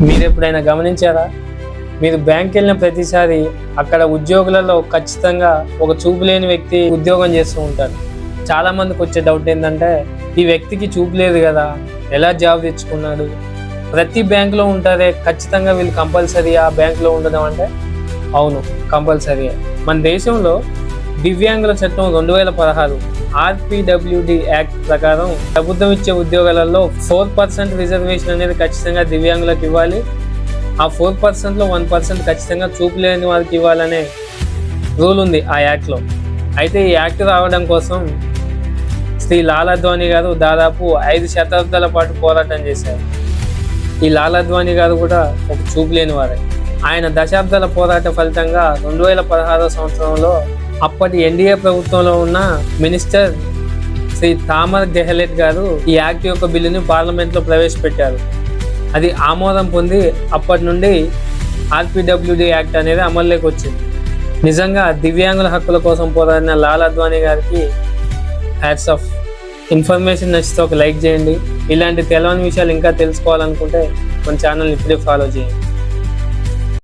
మీరు ఎప్పుడైనా గమనించారా? మీరు బ్యాంక్ వెళ్ళిన ప్రతిసారి అక్కడ ఉద్యోగులలో ఖచ్చితంగా ఒక చూపు లేని వ్యక్తి ఉద్యోగం చేస్తూ ఉంటారు. చాలా మందికి వచ్చే డౌట్ ఏంటంటే, ఈ వ్యక్తికి చూపు లేదు కదా, ఎలా జాబ్ తెచ్చుకున్నాడు? ప్రతి బ్యాంకులో ఉంటారే, ఖచ్చితంగా వీళ్ళు కంపల్సరీ ఆ బ్యాంకులో ఉండడం అంటే అవును, కంపల్సరీ. మన దేశంలో దివ్యాంగుల చట్టం 2016 RPWD యాక్ట్ ప్రకారం ప్రభుత్వం ఇచ్చే ఉద్యోగాలలో 4% రిజర్వేషన్ అనేది ఖచ్చితంగా దివ్యాంగులకు ఇవ్వాలి. ఆ 4%లో 1% ఖచ్చితంగా చూపు లేని వారికి ఇవ్వాలనే రూల్ ఉంది ఆ యాక్ట్లో. అయితే ఈ యాక్ట్ రావడం కోసం శ్రీ లాల్ అద్వానీ గారు దాదాపు 5 శతాబ్దాల పాటు పోరాటం చేశారు. ఈ లాల్ అద్వానీ గారు కూడా ఒక చూపు లేని వారే. ఆయన దశాబ్దాల పోరాట ఫలితంగా 2016 సంవత్సరంలో అప్పటి ఎన్డీఏ ప్రభుత్వంలో ఉన్న మినిస్టర్ శ్రీ థామర్ గెహ్లెట్ గారు ఈ యాక్ట్ యొక్క బిల్లుని పార్లమెంట్లో ప్రవేశపెట్టారు. అది ఆమోదం పొంది అప్పటి నుండి RPWD యాక్ట్ అనేది అమల్లోకి వచ్చింది. నిజంగా దివ్యాంగుల హక్కుల కోసం పోరాడిన లాల్ అద్వానీ గారికి హ్యాట్స్ ఆఫ్. ఇన్ఫర్మేషన్ నచ్చితే ఒక లైక్ చేయండి. ఇలాంటి తెలవని విషయాలు ఇంకా తెలుసుకోవాలనుకుంటే మన ఛానల్ ఇప్పుడే ఫాలో చేయండి.